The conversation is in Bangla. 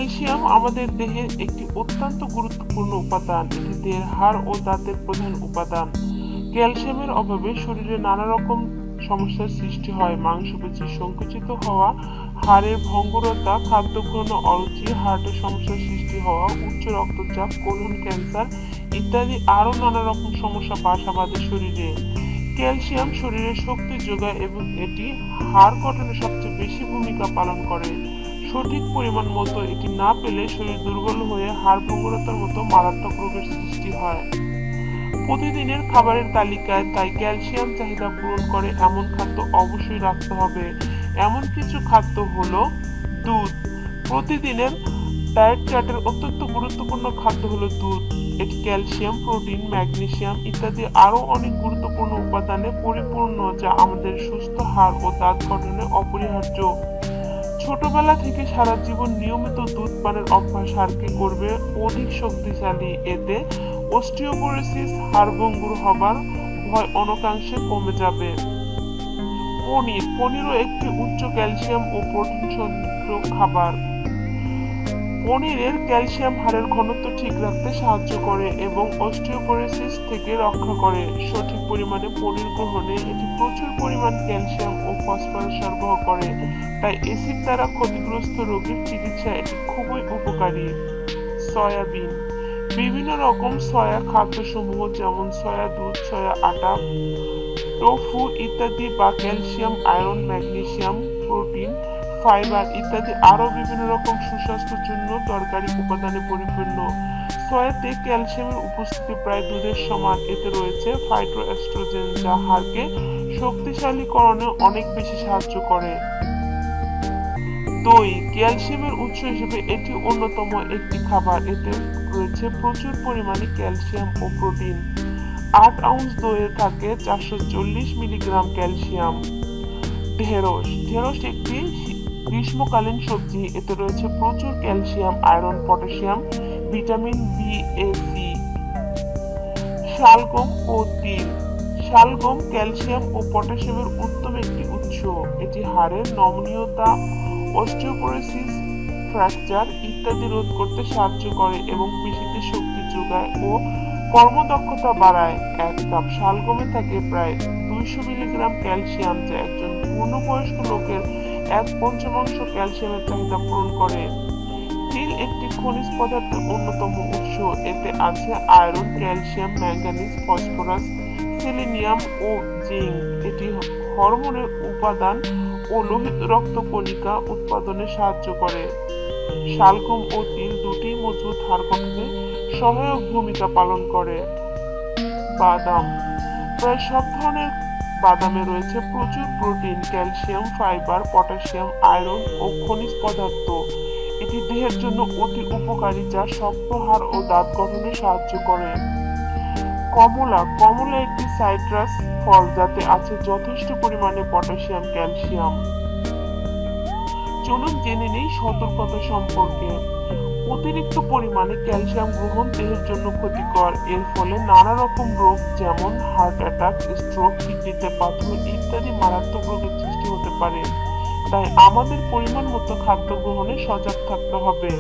ক্যালসিয়াম আমাদের দেহের একটি অত্যন্ত গুরুত্বপূর্ণ উপাদান। এটি দেহের হাড় ও দাঁতের প্রধান উপাদান। ক্যালসিয়ামের অভাবে শরীরে নানা রকম সমস্যার সৃষ্টি হয়। মাংসপেশি সংকুচিত হওয়া, হাড়ের ভঙ্গুরতা, খাদ্য গ্রহণে অরুচি, হার্টের সমস্যার সৃষ্টি হওয়া, উচ্চ রক্তচাপ, কোলন ক্যান্সার ইত্যাদি আরো নানা রকম সমস্যা বাসা বাঁধে শরীরে। ক্যালসিয়াম শরীরে শক্তি যোগায় এবং এটি হাড় গঠনে সবচেয়ে বেশি ভূমিকা পালন করে। সঠিক পরিমাণ মতো এটি না পেলে শরীর দুর্বল হয়ে হাড় ভঙ্গুরতার মতো মারাত্মক রোগের সৃষ্টি হয়। প্রতিদিনের খাবারের তালিকায় তাই ক্যালসিয়াম চাহিদা পূরণ করে এমন খাদ্য অবশ্যই রাখতে হবে। এমন কিছু খাদ্য হলো দুধ। প্রতিদিনের ডায়েট চার্টের অত্যন্ত গুরুত্বপূর্ণ খাদ্য হলো দুধ। এটি ক্যালসিয়াম, প্রোটিন, ম্যাগনেসিয়াম ইত্যাদি আরো অনেক গুরুত্বপূর্ণ উপাদানে পরিপূর্ণ, যা আমাদের সুস্থ হাড় ও দাঁত গঠনে অপরিহার্য। ছোটবেলা থেকে সারা জীবন নিয়মিত দুধ পানের অভ্যাস হাড়কে করবে অধিক শক্তিশালী। এতে অস্টিওপোরোসিস, হাড় ভঙ্গুর হবার ভয় অনেকাংশে কমে যাবে। পনিরও একটি উচ্চ ক্যালসিয়াম ও প্রোটিন সমৃদ্ধ খাবার। পনিরের ক্যালসিয়াম হাড়ের ঘনত্ব ঠিক রাখতে সাহায্য করে এবং অস্টিওপোরোসিস থেকে রক্ষা করে। সঠিক পরিমাণে পনির গ্রহণে এটি প্রচুর পরিমাণ ক্যালসিয়াম ও ফসফরাস সরবরাহ করে, তাই অ্যাসিড দ্বারা ক্ষতিগ্রস্ত রোগীর চিকিৎসায় এটি খুবই উপকারী। সয়াবিন। বিভিন্ন রকম সয়া খাদ্যসমূহ যেমন সয়া দুধ, সয়া আটা, টোফু ইত্যাদি বা calcium, iron, magnesium, protein, fibre ইত্যাদি আরো বিভিন্ন রকম সুস্বাস্থ্যের জন্য দরকারি উপাদানে পরিপূর্ণ। সয়াতে ক্যালসিয়ামের উপস্থিতি প্রায় দুধের সমান। এতে রয়েছে ফাইটোএস্ট্রোজেন, যা হাড়কে শক্তিশালীকরণে অনেক বেশি সাহায্য করে। দই ক্যালসিয়ামের উৎস হিসেবে এটি অন্যতম একটি খাবার। এতে রয়েছে প্রচুর পরিমাণে ক্যালসিয়াম ও প্রোটিন। 8 আউন্স দইয়ে থাকে 440 মিলিগ্রাম ক্যালসিয়াম। ঢেঁড়স একটি গ্রীষ্মকালীন সবজি। এতে রয়েছে প্রচুর calcium, iron, potassium, vitamin B, A, C. শালগম ও তিল। শালগম ক্যালসিয়াম ও পটাশিয়ামের উত্তম একটি উৎস। এটি হাড়ের নমনীয়তা, অস্টিওপোরোসিস, ফ্র্যাকচার ইত্যাদি রোধ করতে সাহায্য করে এবং পেশিতে শক্তি যোগায় ও কর্মদক্ষতা বাড়ায়। 1 কাপ শালগমে থাকে প্রায় 200 মিলিগ্রাম ক্যালসিয়াম, যা একজন পূর্ণবয়স্ক লোকের 1/5 ক্যালসিয়ামের চাহিদা পূরণ করে। তিল একটি খনিজ পদার্থের অন্যতম উৎস। এতে আছে iron, calcium, manganese, phosphorus, selenium ও জিঙ্ক। এটি হরমোনের উপাদান ও লোহিত রক্ত কণিকা উৎপাদনে সাহায্য করে। শালগম ও তিল দুটি মজবুত হাড় গঠনে সহায়ক ভূমিকা পালন করে। বাদাম। প্রায় সব ধরনের বাদামে রয়েছে প্রচুর protein, calcium, fibre, potassium, iron ও খনিজ পদার্থ। এটি দেহের জন্য অতি উপকারী, যা শক্ত হাড় ও দাঁত গঠনে সাহায্য করে। কমলা একটি সাইট্রাস ফল, যাতে আছে যথেষ্ট পরিমাণে পটাশিয়াম, ক্যালসিয়াম। চলুন জেনে নেই সতর্কতা সম্পর্কে। অতিরিক্ত পরিমাণে ক্যালসিয়াম গ্রহণ দেহের জন্য ক্ষতিকর। এর ফলে নানা রকম রোগ যেমন হার্ট অ্যাটাক, স্ট্রোক, কিডনিতে পাথর ইত্যাদি মারাত্মক রোগের সৃষ্টি হতে পারে। তাই আমাদের পরিমাণ মতো খাদ্য গ্রহণে সজাগ থাকতে হবে।